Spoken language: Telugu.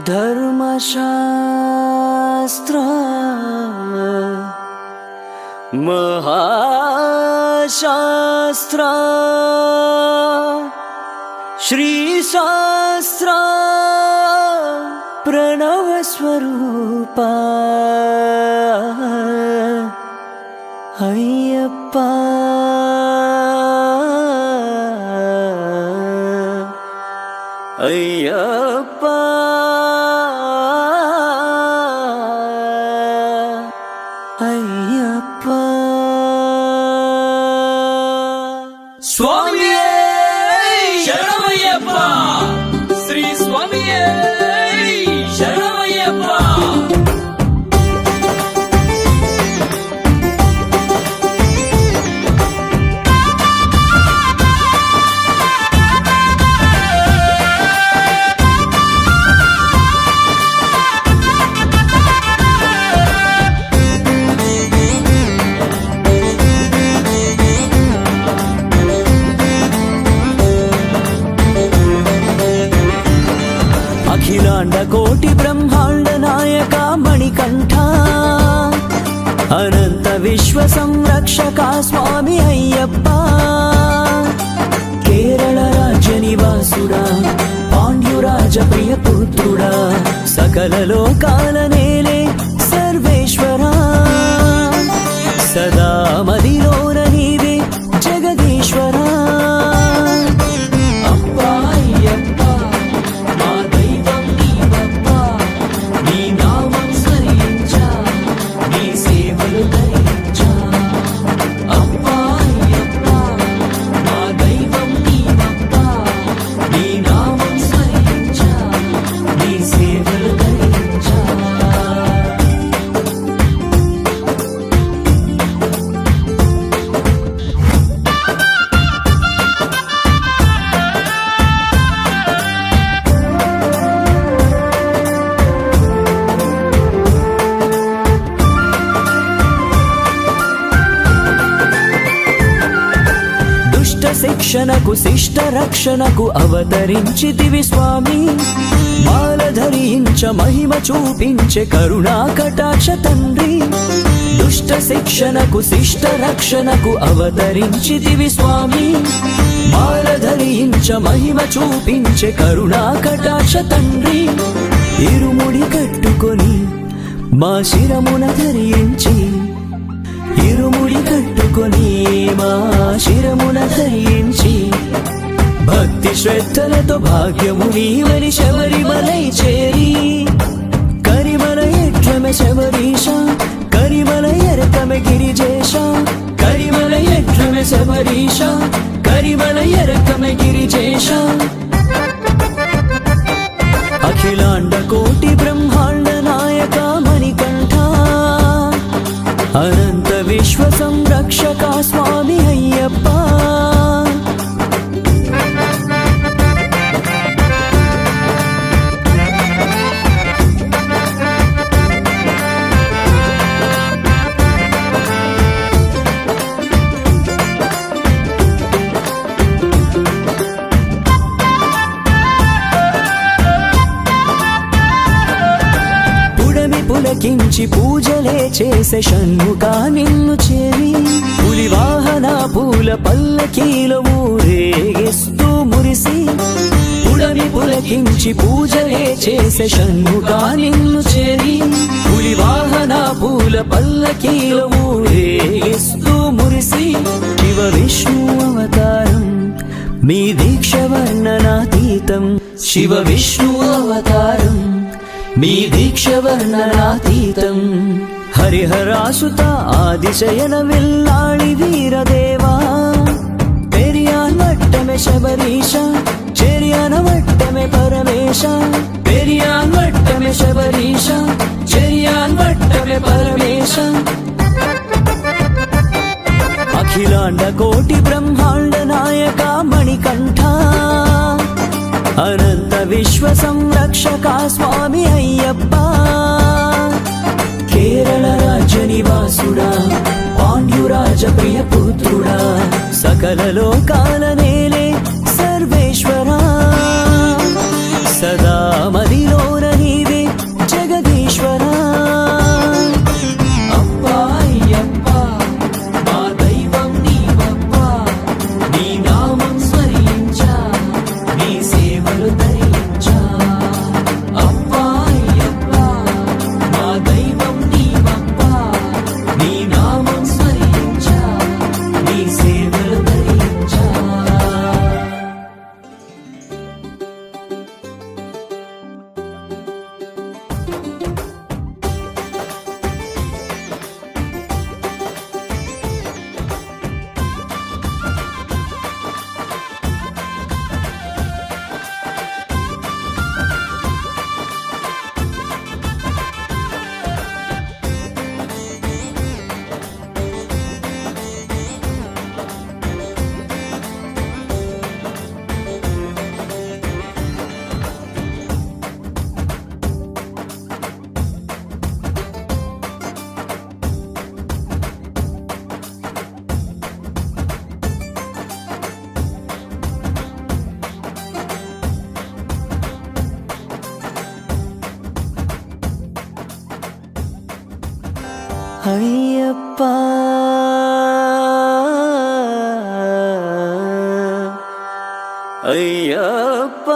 धर्मशास्त्र महाशास्त्र श्रीशास्त्र प्रणवस्वरूपा अय्यप्पा अय्यप्पा अय्यप्पा स्वामी शरणमय्यप्पा श्री स्वामी शरणमय्यप्पा अखिलांड कोटि ब्रह्मांड नायका मणिकंठा अनंत विश्व संरक्षका स्वामी अय्यप्पा केरल राज्य निवासुडा पांड्युराज प्रिय पुत्रुडा सकल लोकाल नेले सर्वेश्वरा सदा मदिलोन नीवे जगदीश्वरा శిక్షణకు శిష్ట రక్షణకు అవతరించితివి స్వామి మాల ధరించ మహిమ చూపించే కరుణా కటాక్ష తండ్రి దుష్ట శిక్షణకు శిష్ట రక్షణకు అవతరించితివి స్వామి మాల ధరించ మహిమ చూపించే కరుణా కటాక్ష తండ్రి ఇరుముడి కట్టుకొని మా శిరమున ధరించి ఇరుముడి కట్టుకొని మా శిరమున ధరించి భక్తి శ్రద్ధలతో భాగ్యము నీవని శబరిమలై చేరి కరిమల ఎట్లమె శబరీష కరిమల ఎరకమె గిరిజేష కరిమల ఎట్లమె శబరీష కరిమల ఎరకమె గిరిజేష అఖిలాండ కోటి బ్రహ్మాండ నాయక మణికంఠ अनंत विश्व संरक्षका स्वामी अय्यप्पा పులకించి పూజలే చేసే షణ్ముఖా నిన్ను చేరి పులి వాహన పూల పల్లకీలో ఊరేగిస్తూ మురిసి పుడమి పులకించి పూజలే చేసే షణ్ముఖా నిన్ను చేరి పులి వాహన పూల పల్లకీలో ఊరేగిస్తూ మురిసి శివ విష్ణు అవతారం మీ దీక్ష వర్ణనాతీతం శివ విష్ణు అవతారం మీ దీక్ష వర్ణనాతీతం హరిహరాసుత ఆదిశయన విల్లాళి వీరదేవా పెరియాన్ వట్టమె శబరీష చెరియాన వట్టమె పరమేశ పెరియాన్ వట్టమె శబరీష చెరియాన్ వట్టమె పరమేశ అఖిలాండ కోటి బ్రహ్మాండ నాయక మణికంఠ अनंत विश्व संरक्षका स्वामी अय्यप्पा केरल राज्य निवासुडा पांड्युराज प्रिय पुत्रुडा सकल लोकाल नेले सर्वेश्वरा सदा मदिलोन नीवे అయ్యప్ప అయ్యప్ప